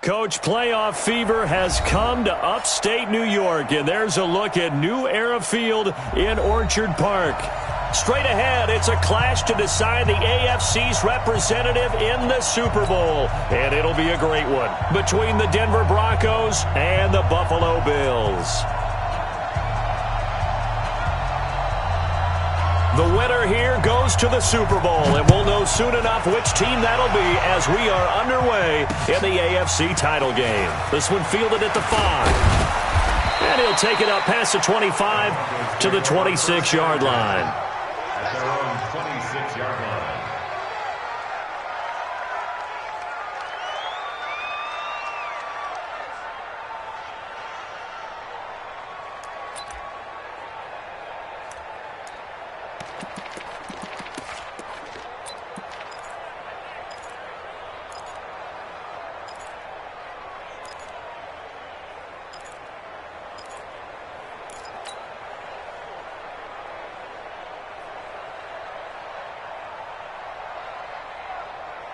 Coach, playoff fever has come to upstate New York, and there's a look at New Era Field in Orchard Park. Straight ahead, it's a clash to decide the AFC's representative in the Super Bowl, and it'll be a great one between the Denver Broncos and the Buffalo Bills. The winner here goes to the Super Bowl, and we'll know soon enough which team that'll be as we are underway in the AFC title game. This one fielded at the 5. And he'll take it up past the 25 to the 26-yard line. At their own 26-yard line.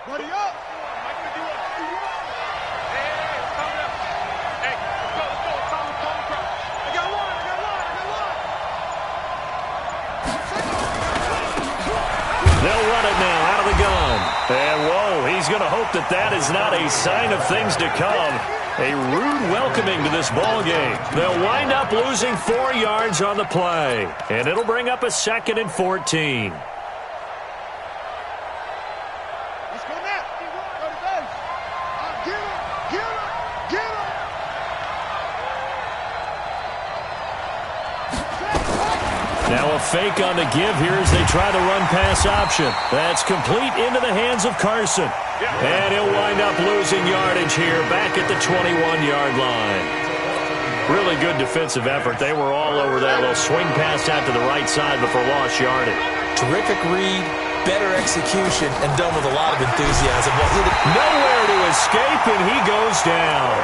Buddy up! They'll run it now out of the gun. And, whoa, he's going to hope that that is not a sign of things to come. A rude welcoming to this ball game. They'll wind up losing 4 yards on the play. And it'll bring up a 2nd and 14. Now a fake on the give here as they try the run-pass option. That's complete into the hands of Carson. And he'll wind up losing yardage here back at the 21-yard line. Really good defensive effort. They were all over that little swing pass out to the right side before lost yardage. Terrific read, better execution, and done with a lot of enthusiasm. Nowhere to escape, and he goes down.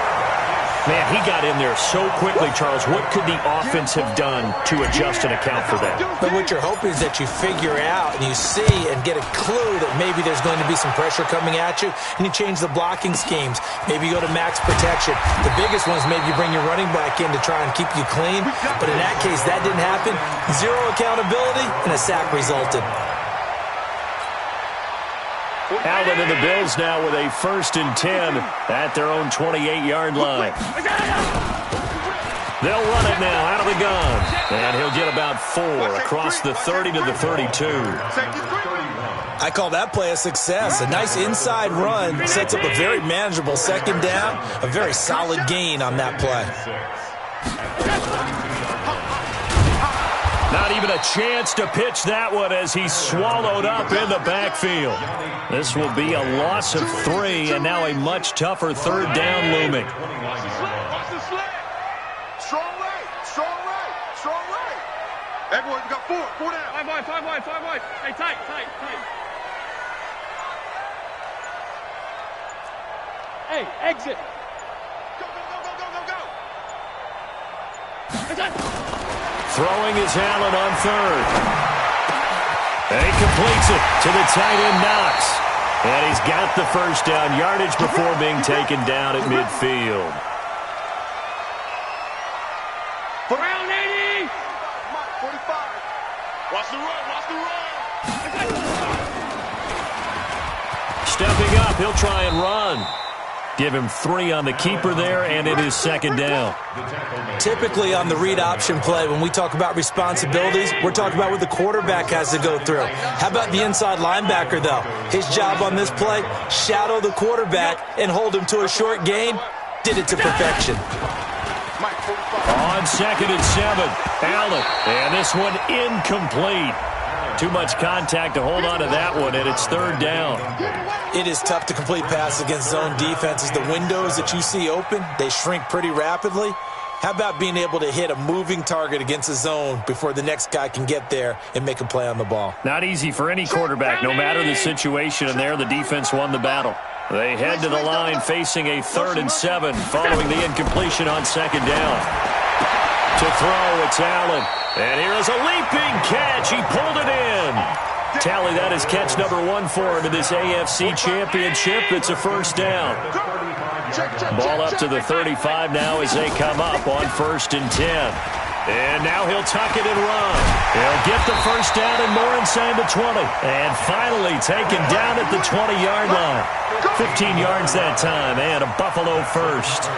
Man, he got in there so quickly, Charles. What could the offense have done to adjust and account for that? But what you're hoping is that you figure out and you see and get a clue that maybe there's going to be some pressure coming at you, and you change the blocking schemes. Maybe you go to max protection. The biggest one is maybe you bring your running back in to try and keep you clean. But in that case, that didn't happen. Zero accountability, and a sack resulted. Allen and the Bills now with a 1st and 10 at their own 28-yard line. They'll run it now out of the gun. And he'll get about 4 across the 30 to the 32. I call that play a success. A nice inside run sets up a very manageable 2nd down. A very solid gain on that play. Not even a chance to pitch that one as he's swallowed up in the backfield. This will be a loss of 3, and now a much tougher 3rd down looming. Strong right, strong right, strong right. Everyone, we got 4 down. 5 wide. Hey, tight. Hey, exit. Go. Throwing is Allen on 3rd. And he completes it to the tight end, Knox. And he's got the 1st down yardage before being taken down at midfield. Around 80. 45. Watch the run. Stepping up, he'll try and run. Give him 3 on the keeper there, and it is 2nd down. Typically on the read option play, when we talk about responsibilities, we're talking about what the quarterback has to go through. How about the inside linebacker, though? His job on this play, shadow the quarterback and hold him to a short gain. Did it to perfection. On 2nd and 7, Allen. And this one incomplete. Too much contact to hold on to that one, and it's 3rd down. It is tough to complete passes against zone defenses. The windows that you see open, they shrink pretty rapidly. How about being able to hit a moving target against a zone before the next guy can get there and make a play on the ball? Not easy for any quarterback, no matter the situation, and there the defense won the battle. They head to the line facing a 3rd and 7 following the incompletion on 2nd down. To throw, it's Allen. And here is a leaping catch. He pulled it in. Tally, that is catch number 1 for him in this AFC Championship. It's a 1st down. Ball up to the 35 now as they come up on 1st and 10. And now he'll tuck it and run. He'll get the first down and more inside the 20. And finally taken down at the 20-yard line. 15 yards that time and a Buffalo first.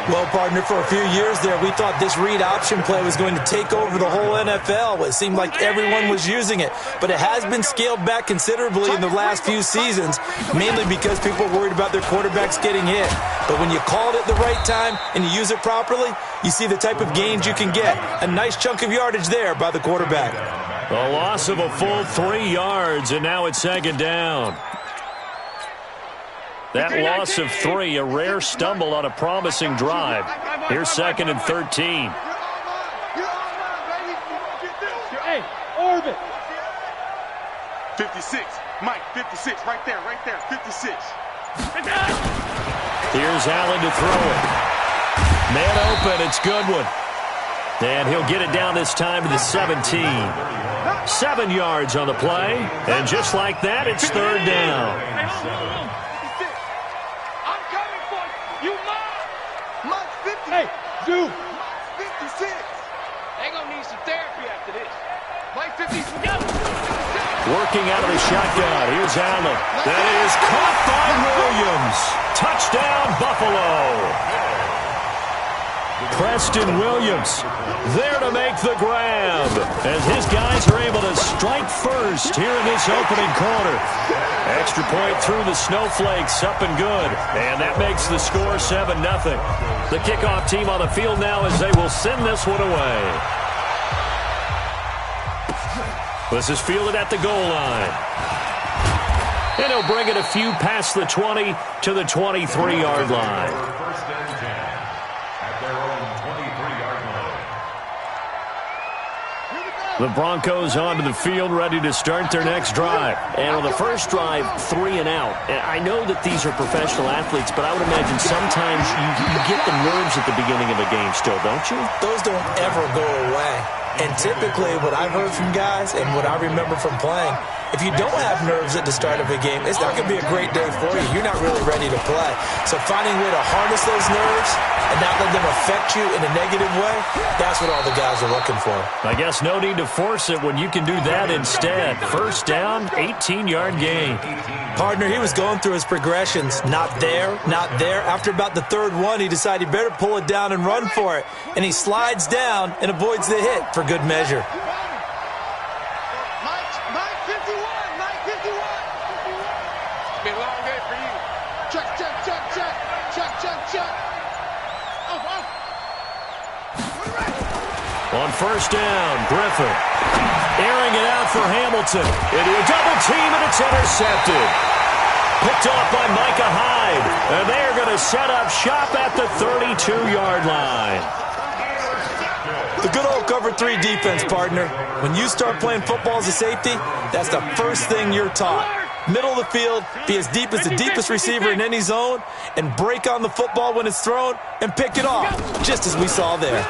Well, partner, for a few years there, we thought this read option play was going to take over the whole NFL. It seemed like everyone was using it. But it has been scaled back considerably in the last few seasons, mainly because people are worried about their quarterbacks getting hit. But when you call it at the right time and you use it properly, you see the type of gains you can get. A nice chunk of yardage there by the quarterback. A loss of a full 3 yards, and now it's 2nd down. That loss of 3, a rare stumble on a promising drive. Here's 2nd and 13. Hey, orbit. 56. Mike, 56. Right there, 56. Here's Allen to throw it. Man open, it's Goodwin. And he'll get it down this time to the 17. 7 yards on the play. And just like that, it's 3rd down. Hey, Zoo. 56. They gonna need some therapy after this. Mike 50. Working out of the shotgun. Here's Allen. That is caught by Williams. Touchdown, Buffalo. Preston Williams there to make the grab as his guys are able to strike first here in this opening quarter. Extra point through the snowflakes, up and good. And that makes the score 7-0. The kickoff team on the field now as they will send this one away. This is fielded at the goal line. And he'll bring it a few past the 20 to the 23-yard line. First and 10 at their own 23-yard line. The Broncos onto the field, ready to start their next drive. And on the first drive, 3 and out. And I know that these are professional athletes, but I would imagine sometimes you get the nerves at the beginning of a game still, don't you? Those don't ever go away. And typically what I've heard from guys and what I remember from playing, if you don't have nerves at the start of a game, it's not going to be a great day for you. You're not really ready to play. So finding a way to harness those nerves and not let them affect you in a negative way, that's what all the guys are looking for. I guess no need to force it when you can do that instead. First down, 18-yard gain. Partner, he was going through his progressions. Not there, not there. After about the 3rd one, he decided he better pull it down and run for it. And he slides down and avoids the hit for good measure. Been a long day for you. Check. On first down, Griffin airing it out for Hamilton. Into a double team, and it's intercepted. Picked off by Micah Hyde. And they are going to set up shop at the 32-yard line. The good old cover 3 defense, partner. When you start playing football as a safety, that's the first thing you're taught. Middle of the field, be as deep as the deepest receiver in any zone, and break on the football when it's thrown and pick it off, just as we saw there.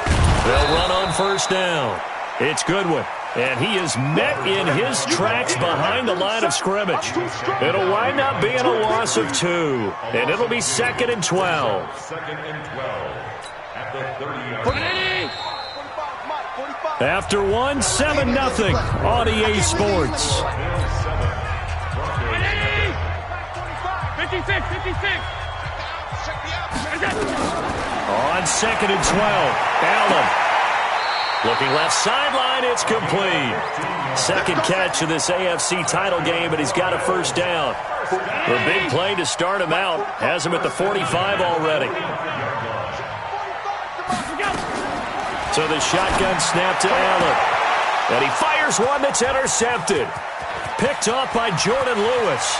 They'll run on first down. It's Goodwin, and he is met in his tracks behind the line of scrimmage. It'll wind up being a loss of 2, and it'll be 2nd and 12. 2nd and 12 at the 30-yard line. After 7-0 on EA Sports. 56. On 2nd and 12, Allen. Looking left sideline, it's complete. Second catch of this AFC title game, and he's got a first down. The big play to start him out has him at the 45 already. So the shotgun snap to Allen. And he fires one that's intercepted. Picked off by Jordan Lewis.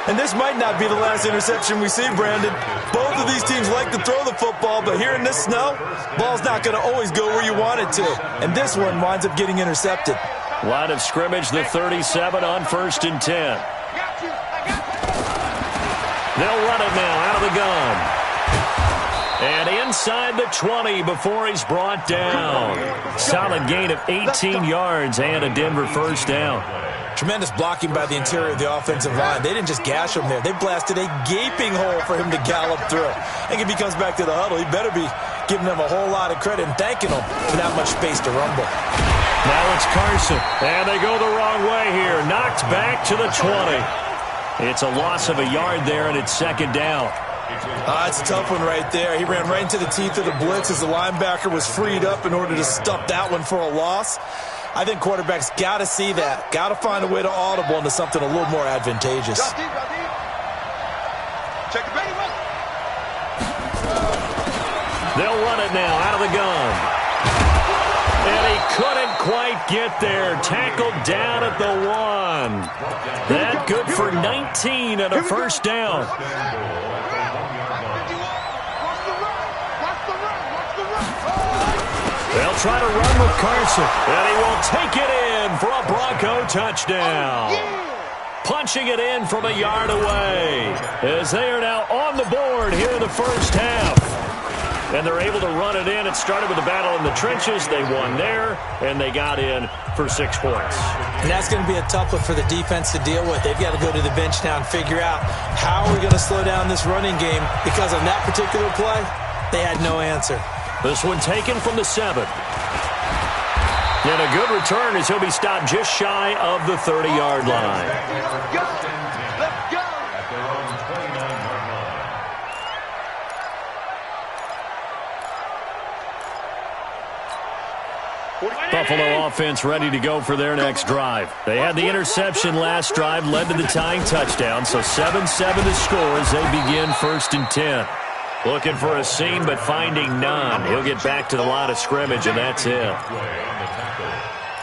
And this might not be the last interception we see, Brandon. Both of these teams like to throw the football, but here in this snow, ball's not going to always go where you want it to. And this one winds up getting intercepted. Line of scrimmage, the 37 on 1st and 10. They'll run it now out of the gun. And inside the 20 before he's brought down. Solid gain of 18 yards and a Denver first down. Tremendous blocking by the interior of the offensive line. They didn't just gash him there. They blasted a gaping hole for him to gallop through. I think if he comes back to the huddle, he better be giving them a whole lot of credit and thanking them for that much space to rumble. Now it's Carson, and they go the wrong way here. Knocked back to the 20. It's a loss of a yard there, and it's second down. It's a tough one right there. He ran right into the teeth of the blitz as the linebacker was freed up in order to stuff that one for a loss. I think quarterbacks got to see that. Got to find a way to audible into something a little more advantageous. They'll run it now out of the gun. And he couldn't quite get there. Tackled down at the 1. That good for 19 and a first down. They'll try to run with Carson, and he will take it in for a Bronco touchdown. Punching it in from a yard away as they are now on the board here in the first half. And they're able to run it in. It started with a battle in the trenches. They won there, and they got in for 6 points. And that's going to be a tough one for the defense to deal with. They've got to go to the bench now and figure out how are we going to slow down this running game, because on that particular play, they had no answer. This one taken from the 7. And a good return as he'll be stopped just shy of the 30-yard line. Let's go! Let's go! At their own 29-yard line. Buffalo offense ready to go for their next drive. They had the interception last drive, led to the tying touchdown, so 7-7 to score as they begin 1st and 10. Looking for a seam, but finding none. He'll get back to the line of scrimmage, and that's it.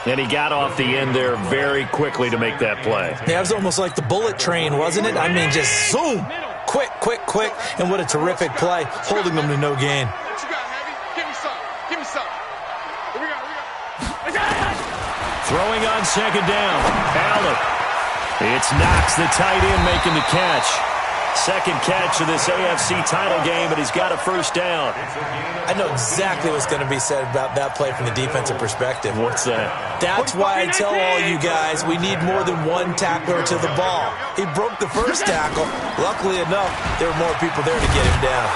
And he got off the end there very quickly to make that play. Yeah, it was almost like the bullet train, wasn't it? I mean, just zoom. Quick, quick, quick. And what a terrific play, holding them to no gain. What you got, Heavy? Give me some. Give me some. Here we go. Throwing on second down. Allen. It's Knox, the tight end, making the catch. Second catch of this AFC title game, and he's got a first down. I know exactly what's going to be said about that play from the defensive perspective. What's that? That's why I tell all you guys we need more than one tackler to the ball. He broke the first tackle. Luckily enough, there were more people there to get him down.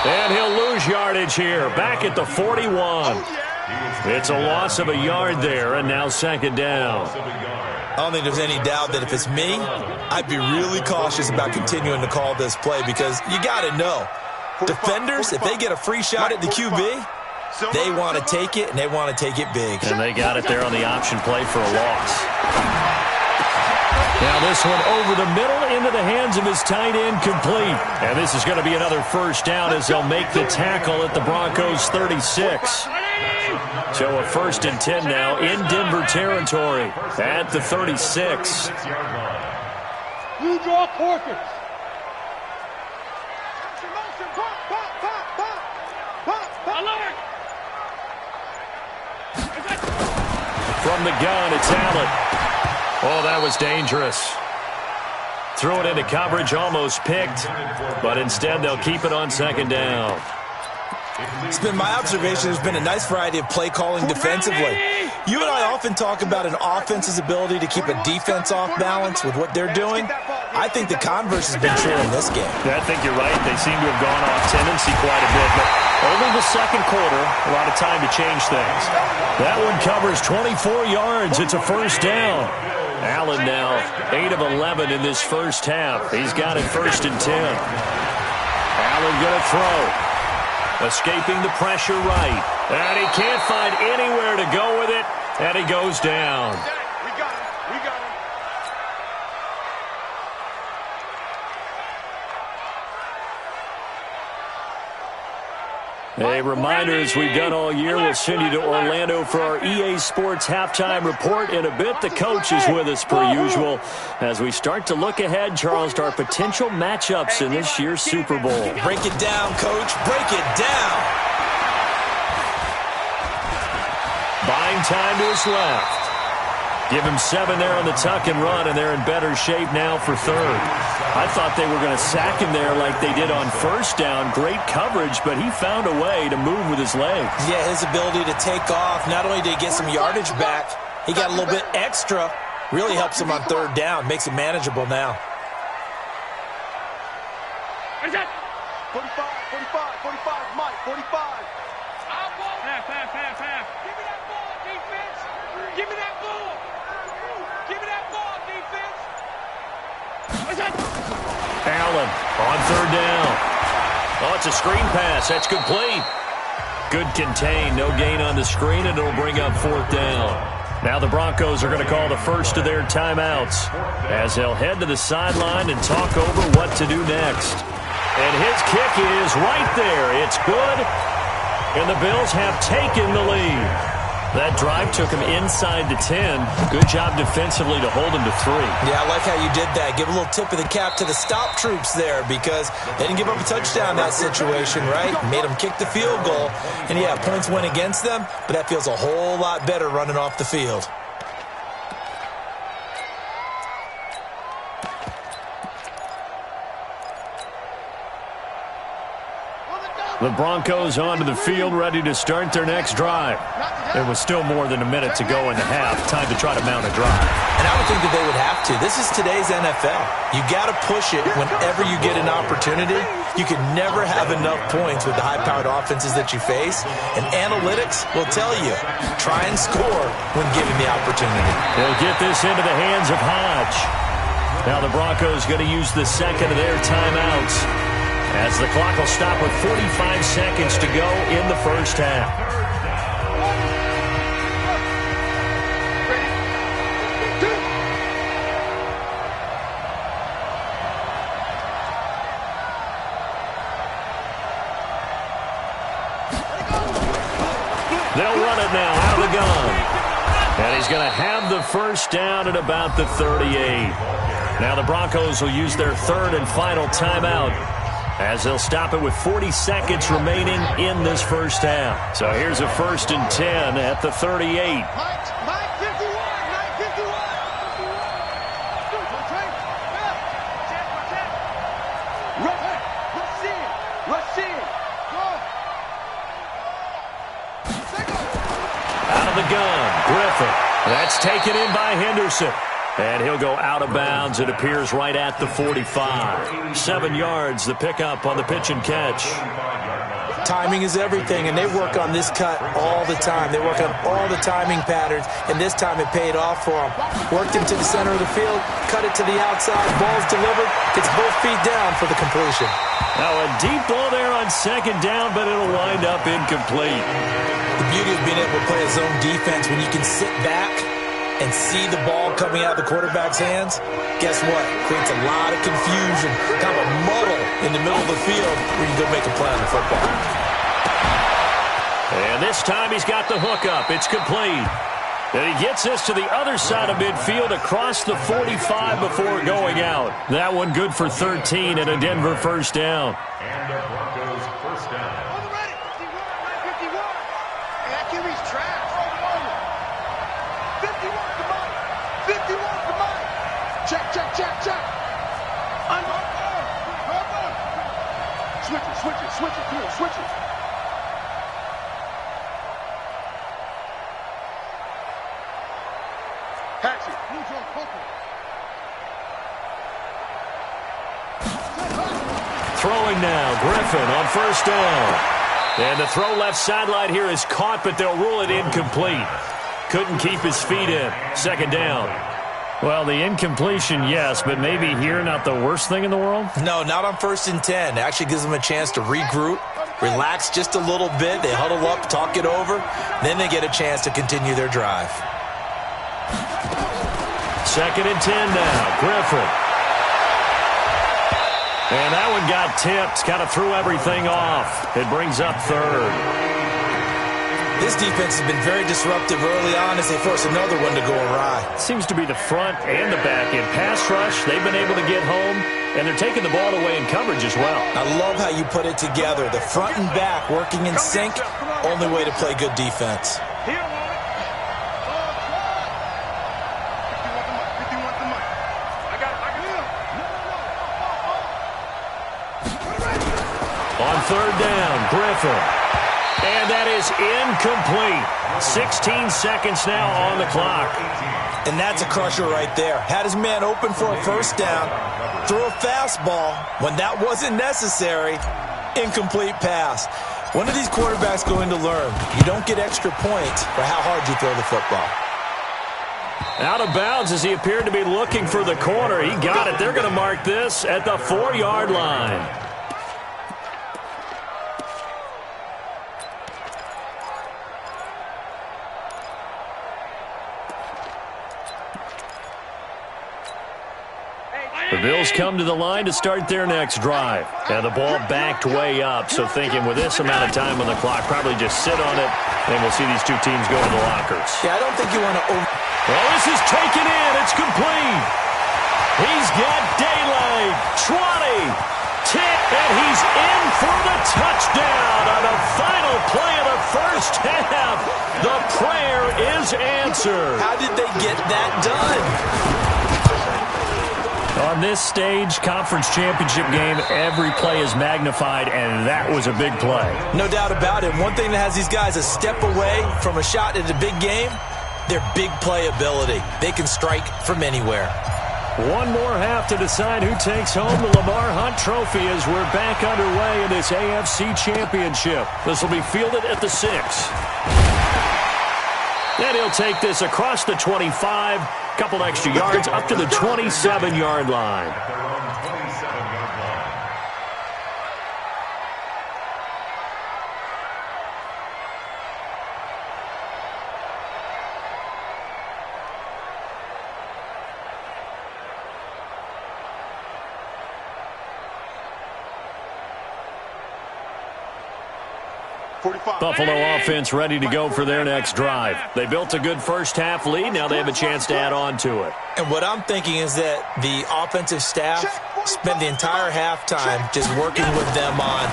And he'll lose yardage here, back at the 41. It's a loss of a yard there, and now second down. I don't think there's any doubt that if it's me, I'd be really cautious about continuing to call this play, because you got to know, defenders, if they get a free shot at the QB, they want to take it, and they want to take it big. And they got it there on the option play for a loss. Now this one over the middle into the hands of his tight end, complete. And this is going to be another first down as they'll make the tackle at the Broncos 36. So a 1st and 10 now in Denver territory at the 36. You draw Corkins. From the gun, it's Allen. Oh, that was dangerous. Threw it into coverage, almost picked, but instead they'll keep it on second down. It's been my observation there's been a nice variety of play calling defensively. You and I often talk about an offense's ability to keep a defense off balance with what they're doing. I think the converse has been true in this game. I think you're right. They seem to have gone off tendency quite a bit, but only the second quarter, a lot of time to change things. That one covers 24 yards. It's a first down. Allen now 8 of 11 in this first half. He's got it 1st and 10. Allen going to throw. Escaping the pressure right. And he can't find anywhere to go with it. And he goes down. We got him. We got him. A reminder, as we've done all year, we'll send you to Orlando for our EA Sports halftime report. In a bit, the coach is with us per usual as we start to look ahead, Charles, to our potential matchups in this year's Super Bowl. Break it down, Coach. Break it down. Buying time to his left. Give him 7 there on the tuck and run, and they're in better shape now for 3rd. I thought they were going to sack him there like they did on first down. Great coverage, but he found a way to move with his legs. Yeah, his ability to take off. Not only did he get some yardage back, he got a little bit extra Really helps them on third down. Makes it manageable now. 45, Mike, 45. Half. Give me that ball, defense. Give me that ball. Give me that ball, defense. Allen on third down. Oh, it's a screen pass. That's complete. Good contain. No gain on the screen, and it'll bring up fourth down. Now the Broncos are going to call the first of their timeouts as they'll head to the sideline and talk over what to do next. And his kick is right there. It's good. And the Bills have taken the lead. That drive took him inside the 10. Good job defensively to hold him to 3. Yeah, I like how you did that. Give a little tip of the cap to the stop troops there because they didn't give up a touchdown in that situation, right? Made them kick the field goal. And, yeah, points went against them, but that feels a whole lot better running off the field. The Broncos onto the field, ready to start their next drive. There was still more than a minute to go in the half. Time to try to mount a drive. And I would think that they would have to. This is today's NFL. You got to push it whenever you get an opportunity. You can never have enough points with the high-powered offenses that you face. And analytics will tell you, try and score when given the opportunity. They'll get this into the hands of Hodge. Now the Broncos going to use the second of their timeouts, as the clock will stop with 45 seconds to go in the first half. They'll run it now out of the gun. And he's going to have the first down at about the 38. Now the Broncos will use their third and final timeout, as they'll stop it with 40 seconds remaining in this first half. So here's a 1st and 10 at the 38. Mike 51. Rush in. Out of the gun, Griffin. That's taken in by Henderson. And he'll go out of bounds. It appears right at the 45. 7 yards, the pickup on the pitch and catch. Timing is everything, and they work on this cut all the time. They work on all the timing patterns, and this time it paid off for them. Worked him to the center of the field, cut it to the outside, ball's delivered, gets both feet down for the completion. Now a deep ball there on second down, but it'll wind up incomplete. The beauty of being able to play a zone defense when you can sit back and see the ball coming out of the quarterback's hands, guess what? Creates a lot of confusion, kind of a muddle in the middle of the field where you go make a play on the football. And this time he's got the hook up. It's complete. And he gets this to the other side of midfield across the 45 before going out. That one good for 13 and a Denver first down. And the Broncos first down. On the ready. 51. And that QB's trash. 51 to Mike. 51 to Mike. Check. Switch it. Come on, switch it. Patch it. Throwing now, Griffin on first down. And the throw left sideline here is caught, but they'll rule it incomplete. Couldn't keep his feet in. Second down. Well, the incompletion, yes, but maybe here not the worst thing in the world? No, not on 1st and 10. It actually gives them a chance to regroup, relax just a little bit. They huddle up, talk it over. Then they get a chance to continue their drive. 2nd and 10 now. Griffin. And that one got tipped. Kind of threw everything off. It brings up third. This defense has been very disruptive early on as they force another one to go awry. Seems to be the front and the back end. Pass rush, they've been able to get home, and they're taking the ball away in coverage as well. I love how you put it together. The front and back working in sync, only way to play good defense. Here, Mike. 51 to Mike. I got it. On third down, Griffin. And that is incomplete. 16 seconds now on the clock. And that's a crusher right there. Had his man open for a first down, threw a fastball when that wasn't necessary, incomplete pass. One of these quarterbacks going to learn, you don't get extra points for how hard you throw the football. Out of bounds as he appeared to be looking for the corner. He got it. They're going to mark this at the 4-yard line. The Bills come to the line to start their next drive. And the ball backed way up, so thinking with this amount of time on the clock, probably just sit on it, and we'll see these two teams go to the lockers. Yeah, I don't think you want to Well, this is taken in. It's complete. He's got daylight. 20. 10. And he's in for the touchdown on the final play of the first half. The prayer is answered. How did they get that done? On this stage, conference championship game, every play is magnified, and that was a big play. No doubt about it. One thing that has these guys a step away from a shot at a big game, their big play ability. They can strike from anywhere. One more half to decide who takes home the Lamar Hunt Trophy as we're back underway in this AFC Championship. This will be fielded at the 6. And he'll take this across the 25, couple extra yards up to the 27-yard line. Buffalo offense ready to go for their next drive. They built a good first-half lead. Now they have a chance to add on to it. And what I'm thinking is that the offensive staff spent the entire halftime just working with them on,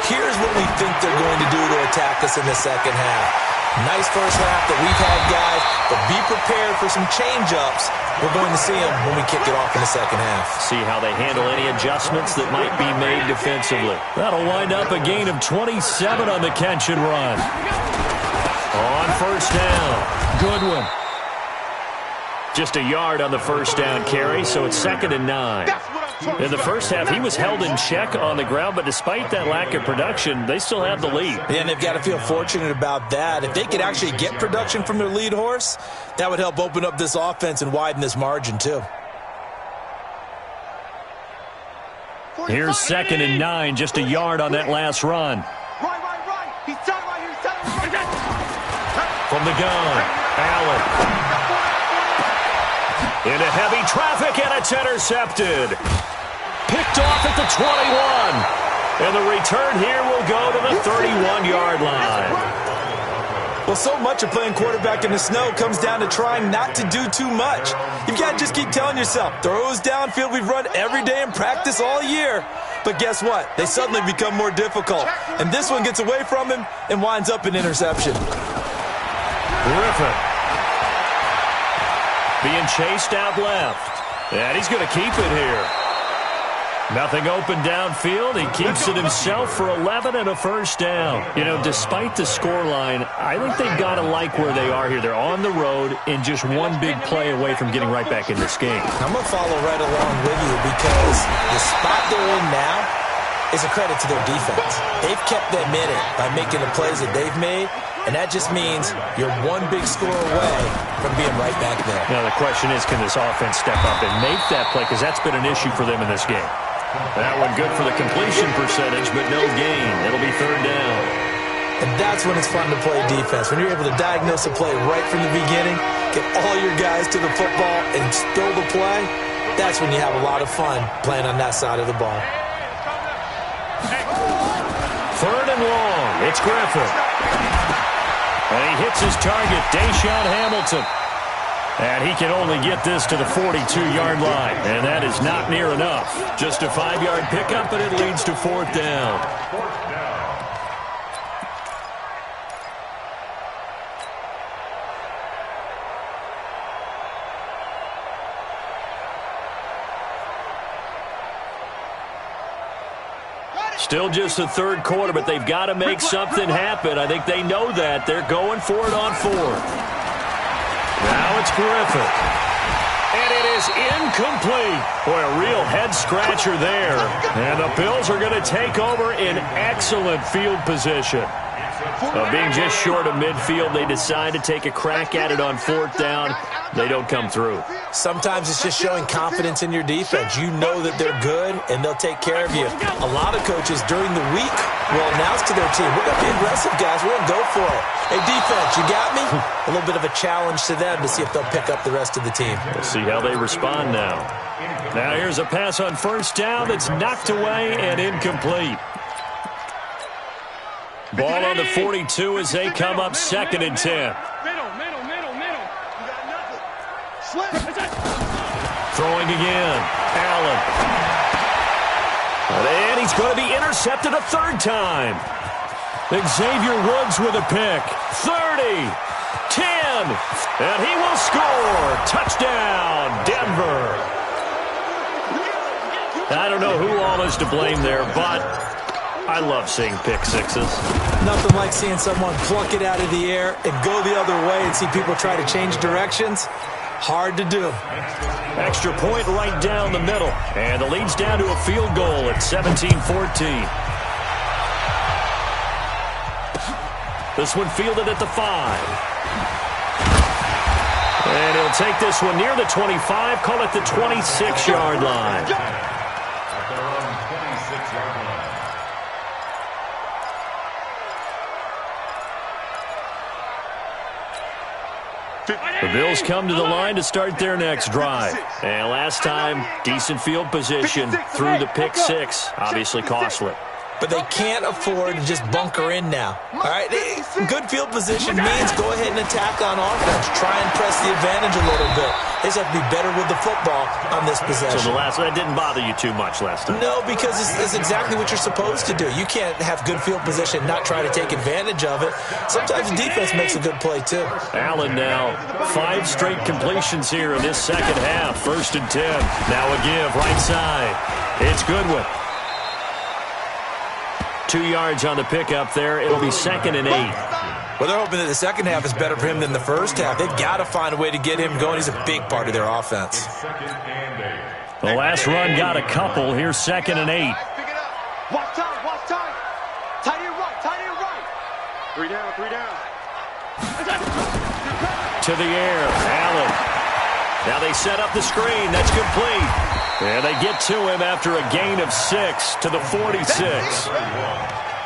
here's what we think they're going to do to attack us in the second half. Nice first half that we've had, guys, but be prepared for some change-ups. We're going to see them when we kick it off in the second half. See how they handle any adjustments that might be made defensively. That'll wind up a gain of 27 on the catch and run. On first down, Goodwin. Just a yard on the first down carry, so it's 2nd and 9. In the first half, he was held in check on the ground, but despite that lack of production, they still have the lead. And they've got to feel fortunate about that. If they could actually get production from their lead horse, that would help open up this offense and widen this margin, too. Here's 2nd and 9, just a yard on that last run. Right. He's telling right here. From the gun, Allen. Into heavy traffic, and it's intercepted. Picked off at the 21. And the return here will go to the 31-yard line. Well, so much of playing quarterback in the snow comes down to trying not to do too much. You've got to just keep telling yourself, throws downfield we've run every day in practice all year. But guess what? They suddenly become more difficult. And this one gets away from him and winds up an interception. Griffin. Being chased out left. And he's going to keep it here. Nothing open downfield. He keeps it himself for 11 and a first down. You know, despite the scoreline, I think they've got to like where they are here. They're on the road and just one big play away from getting right back in this game. I'm going to follow right along with you because the spot they're in now is a credit to their defense. They've kept them in it by making the plays that they've made. And that just means you're one big score away from being right back there. Now the question is, can this offense step up and make that play? Because that's been an issue for them in this game. That one good for the completion percentage, but no gain. It'll be third down. And that's when it's fun to play defense. When you're able to diagnose a play right from the beginning, get all your guys to the football and throw the play, that's when you have a lot of fun playing on that side of the ball. Third and long. It's Griffin. And he hits his target, Deshaun Hamilton. And he can only get this to the 42-yard line. And that is not near enough. Just a 5-yard pickup, and it leads to fourth down. Still just the third quarter, but they've got to make something happen. I think they know that. They're going for it on fourth. Now it's Griffin. And it is incomplete. Boy, a real head-scratcher there. And the Bills are going to take over in excellent field position. Being just short of midfield, they decide to take a crack at it on fourth down. They don't come through. Sometimes it's just showing confidence in your defense. You know that they're good, and they'll take care of you. A lot of coaches during the week will announce to their team, we're going to be aggressive, guys. We're going to go for it. Hey, defense, you got me? A little bit of a challenge to them to see if they'll pick up the rest of the team. We'll see how they respond now. Now here's a pass on first down that's knocked away and incomplete. Ball on the 42 as they come up 2nd and 10. Middle. You got nothing. Slip. Throwing again. Allen. And he's going to be intercepted a third time. Xavier Woods with a pick. 30. 10. And he will score. Touchdown, Denver. I don't know who all is to blame there, but I love seeing pick sixes. Nothing like seeing someone pluck it out of the air and go the other way and see people try to change directions. Hard to do. Extra point right down the middle. And the lead's down to a field goal at 17-14. This one fielded at the 5. And he'll take this one near the 25, call it the 26-yard line. At their own 26-yard line. The Bills come to the line to start their next drive. And last time, decent field position through the pick six. Obviously costly. But they can't afford to just bunker in now. All right, good field position means go ahead and attack on offense. Try and press the advantage a little bit. They just have to be better with the football on this possession. So that didn't bother you too much last time? No, because it's exactly what you're supposed to do. You can't have good field position and not try to take advantage of it. Sometimes the defense makes a good play, too. Allen now, 5 straight completions here in this second half. 1st and 10. Now a give, right side. It's Goodwin. 2 yards on the pickup there. It'll be 2nd and 8. Well, they're hoping that the second half is better for him than the first half. They've got to find a way to get him going. He's a big part of their offense. The last run got a couple. Here's 2nd and 8. Pick it up. Watch time. Tight end right. 3 down. To the air. Allen. Now they set up the screen. That's complete. And they get to him after a gain of 6 to the 46.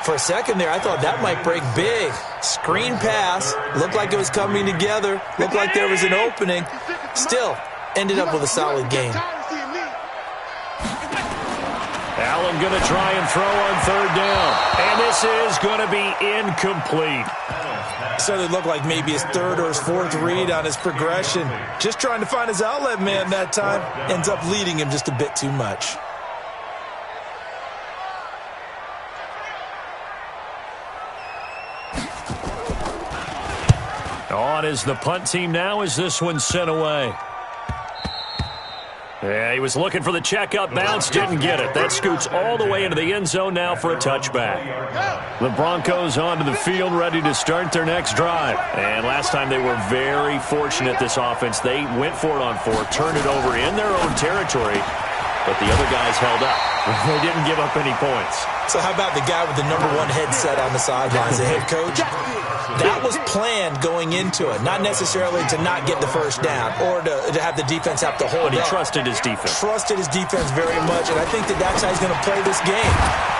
For a second there, I thought that might break big. Screen pass. Looked like it was coming together. Looked like there was an opening. Still, ended up with a solid game. Allen going to try and throw on 3rd down. And this is going to be incomplete. So it looked like maybe his 3rd or his 4th read on his progression. Just trying to find his outlet man that time. Ends up leading him just a bit too much. On is the punt team now as this one's sent away. Yeah, he was looking for the check-up bounce, didn't get it. That scoots all the way into the end zone now for a touchback. The Broncos onto the field, ready to start their next drive. And last time they were very fortunate, this offense. They went for it on 4, turned it over in their own territory, but the other guys held up. They didn't give up any points. So how about the guy with the #1 headset on the sidelines, the head coach? That was planned going into it, not necessarily to not get the first down or to have the defense have to hold But he up. trusted his defense. Trusted his defense very much, and I think that's how he's going to play this game.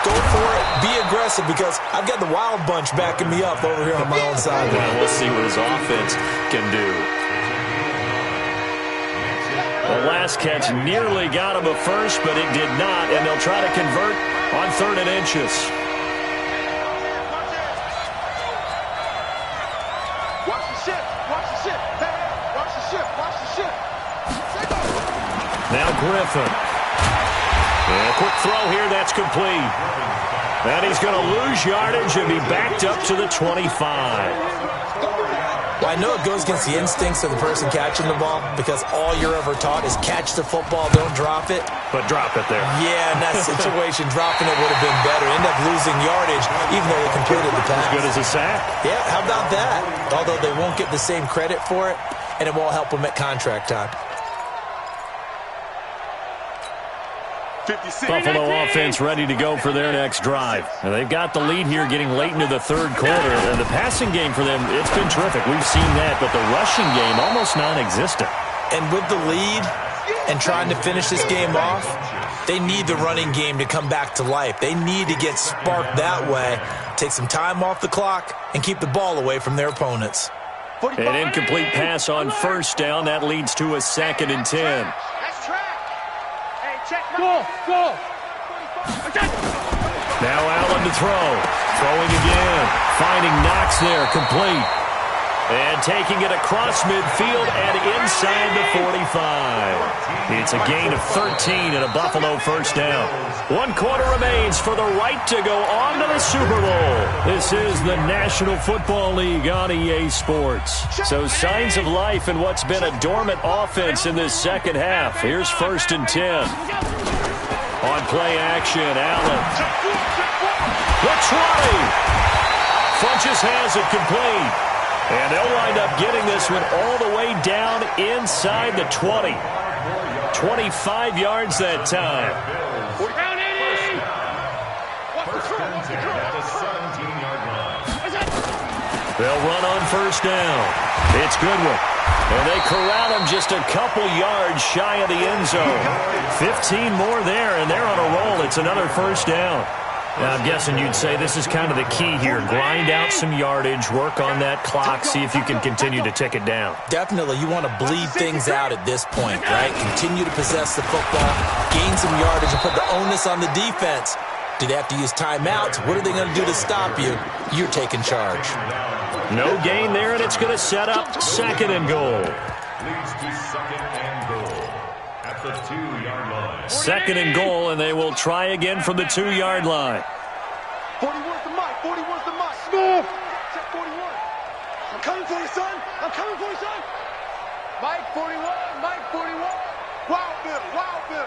Go for it, be aggressive, because I've got the wild bunch backing me up over here on my own side. Well, we'll see what his offense can do. The last catch nearly got him a first, but it did not, and they'll try to convert on 3rd and inches. Now Griffin. And a quick throw here, that's complete. And he's going to lose yardage and be backed up to the 25. Well, I know it goes against the instincts of the person catching the ball because all you're ever taught is catch the football, don't drop it. But drop it there. Yeah, in that situation, dropping it would have been better. End up losing yardage, even though they completed the pass. As good as a sack. Yeah, how about that? Although they won't get the same credit for it, and it won't help them at contract time. 56. Buffalo offense ready to go for their next drive. And they've got the lead here getting late into the third quarter. And the passing game for them, it's been terrific. We've seen that, but the rushing game almost non-existent. And with the lead and trying to finish this game off, they need the running game to come back to life. They need to get sparked that way, take some time off the clock, and keep the ball away from their opponents. An incomplete pass on first down. That leads to a 2nd and 10. Go! Now Allen to throw. Throwing again. Finding Knox there. Complete. And taking it across midfield and inside the 45. It's a gain of 13 and a Buffalo first down. 1 quarter remains for the right to go on to the Super Bowl. This is the National Football League on EA Sports. So signs of life in what's been a dormant offense in this second half. Here's 1st and 10. On play action, Allen. The 20. Funches has it complete. And they'll wind up getting this one all the way down inside the 20. 25 yards that time. They'll run on first down. It's Goodwin. And they corral him just a couple yards shy of the end zone. 15 more there, and they're on a roll. It's another first down. Now, I'm guessing you'd say this is kind of the key here. Grind out some yardage, work on that clock, see if you can continue to tick it down. Definitely, you want to bleed things out at this point, right? Continue to possess the football, gain some yardage, and put the onus on the defense. Do they have to use timeouts? What are they going to do to stop you? You're taking charge. No gain there, and it's going to set up 2nd and goal. Leads to 2nd and goal at the 2-yard line. 2nd and goal, and they will try again from the 2-yard line. 41's the mic. 41's the mic. Move. Check 41. I'm coming for you, son. I'm coming for you, son. Mike 41. Mike 41. Wow, Bill. Wow, Bill.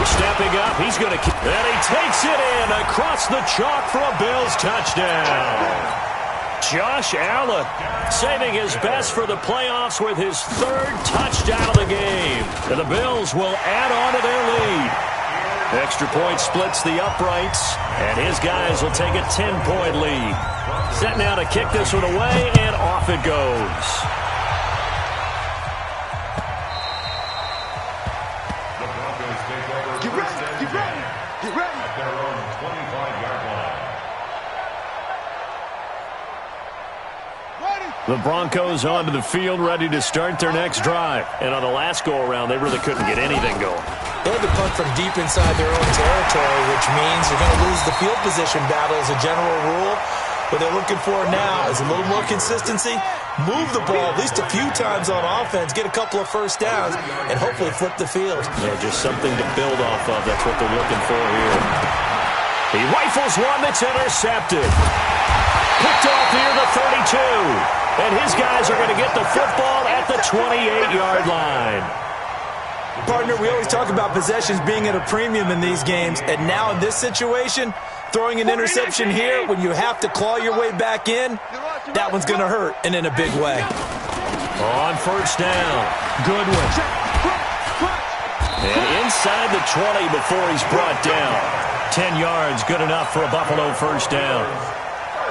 Stepping up, he's going to keep, and he takes it in across the chalk for a Bills touchdown. Josh Allen saving his best for the playoffs with his 3rd touchdown of the game. And the Bills will add on to their lead. Extra point splits the uprights, and his guys will take a 10-point lead. Set now to kick this one away, and off it goes. The Broncos onto the field, ready to start their next drive. And on the last go-around, they really couldn't get anything going. They had to punt from deep inside their own territory, which means they're going to lose the field position battle as a general rule. What they're looking for now is a little more consistency, move the ball at least a few times on offense, get a couple of first downs, and hopefully flip the field. Yeah, just something to build off of. That's what they're looking for here. He rifles one that's intercepted. Picked off near the 32. And his guys are going to get the football at the 28-yard line. Partner, we always talk about possessions being at a premium in these games. And now in this situation, throwing an interception here when you have to claw your way back in, that one's going to hurt, and in a big way. On first down, Goodwin. And inside the 20 before he's brought down. 10 yards, good enough for a Buffalo first down.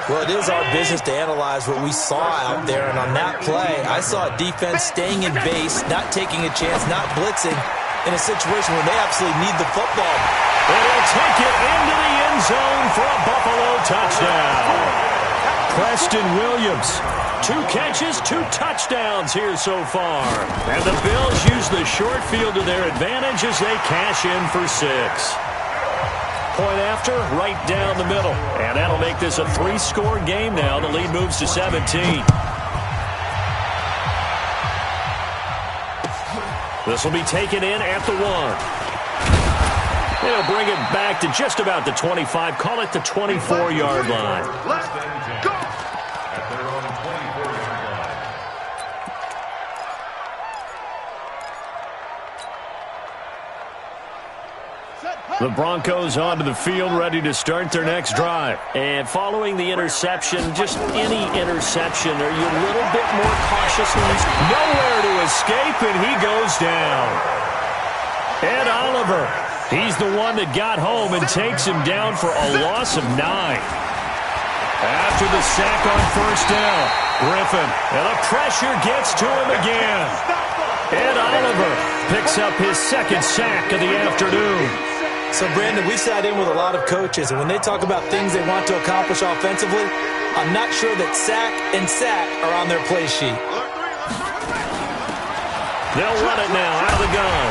Well, it is our business to analyze what we saw out there, and on that play, I saw a defense staying in base, not taking a chance, not blitzing, in a situation where they absolutely need the football. And he'll take it into the end zone for a Buffalo touchdown. Preston Williams, 2 catches, 2 touchdowns here so far. And the Bills use the short field to their advantage as they cash in for 6. Point after, right down the middle. And that'll make this a 3-score game now. The lead moves to 17. This will be taken in at the 1. They'll bring it back to just about the 25. Call it the 24-yard line. Let's go. At their own 24-yard line. The Broncos onto the field, ready to start their next drive. And following the interception, just any interception, are you a little bit more cautious? Nowhere to escape, and he goes down. Ed Oliver, he's the one that got home and takes him down for a loss of 9. After the sack on first down, Griffin, and the pressure gets to him again. Ed Oliver picks up his second sack of the afternoon. So, Brandon, we sat in with a lot of coaches, and when they talk about things they want to accomplish offensively, I'm not sure that sack and sack are on their play sheet. They'll run it now out of the gun.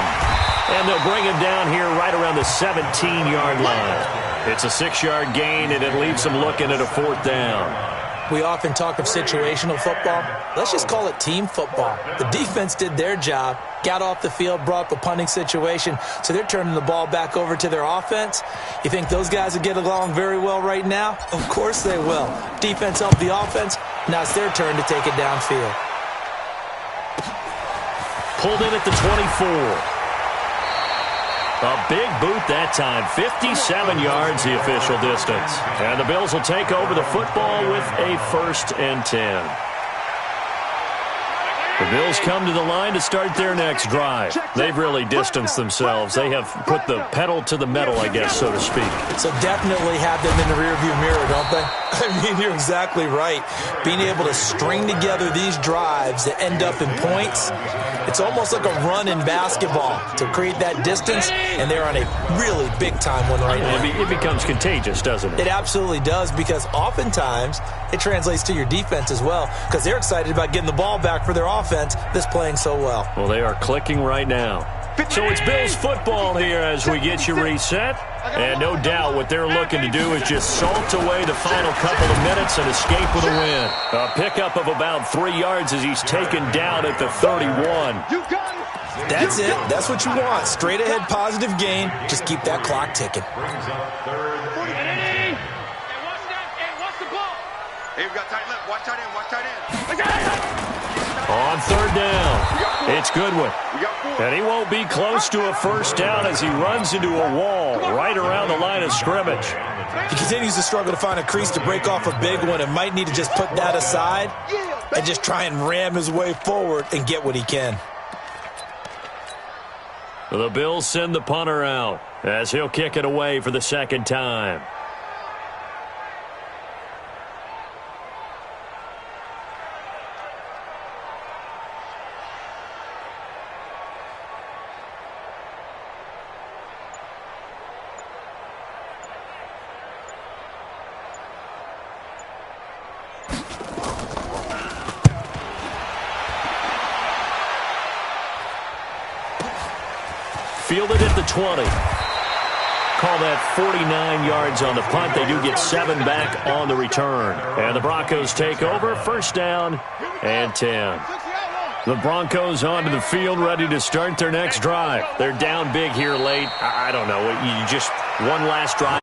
And they'll bring him down here right around the 17-yard line. It's a 6-yard gain, and it leaves them looking at a 4th down. We often talk of situational football. Let's just call it team football. The defense did their job, got off the field, brought the punting situation, so they're turning the ball back over to their offense. You think those guys will get along very well right now? Of course they will. Defense helped the offense. Now it's their turn to take it downfield. Pulled in at the 24. A big boot that time, 57 yards the official distance. And the Bills will take over the football with a 1st and 10. The Bills come to the line to start their next drive. They've really distanced themselves. They have put the pedal to the metal, I guess, so to speak. So definitely have them in the rearview mirror, don't they? I mean, you're exactly right. Being able to string together these drives that end up in points, it's almost like a run in basketball to create that distance, and they're on a really big-time one right now. It becomes contagious, doesn't it? It absolutely does, because oftentimes it translates to your defense as well, because they're excited about getting the ball back for their offense that's playing so well. Well, they are clicking right now. So it's Bills football here as we get you reset. And no doubt what they're looking to do is just salt away the final couple of minutes and escape with a win. A pickup of about 3 yards as he's taken down at the 31. That's it. That's what you want. Straight ahead positive gain. Just keep that clock ticking. Brings up 3rd and 10. Watch the ball. Hey, we got tight left. Watch tight end. Watch tight end. On 3rd down, it's Goodwin. And he won't be close to a 1st down as he runs into a wall right around the line of scrimmage. He continues to struggle to find a crease to break off a big one and might need to just put that aside and just try and ram his way forward and get what he can. The Bills send the punter out as he'll kick it away for the 2nd time. Fielded at the 20. Call that 49 yards on the punt. They do get 7 back on the return. And the Broncos take over. 1st down and 10. The Broncos onto the field ready to start their next drive. They're down big here late. I don't know. You just one last drive.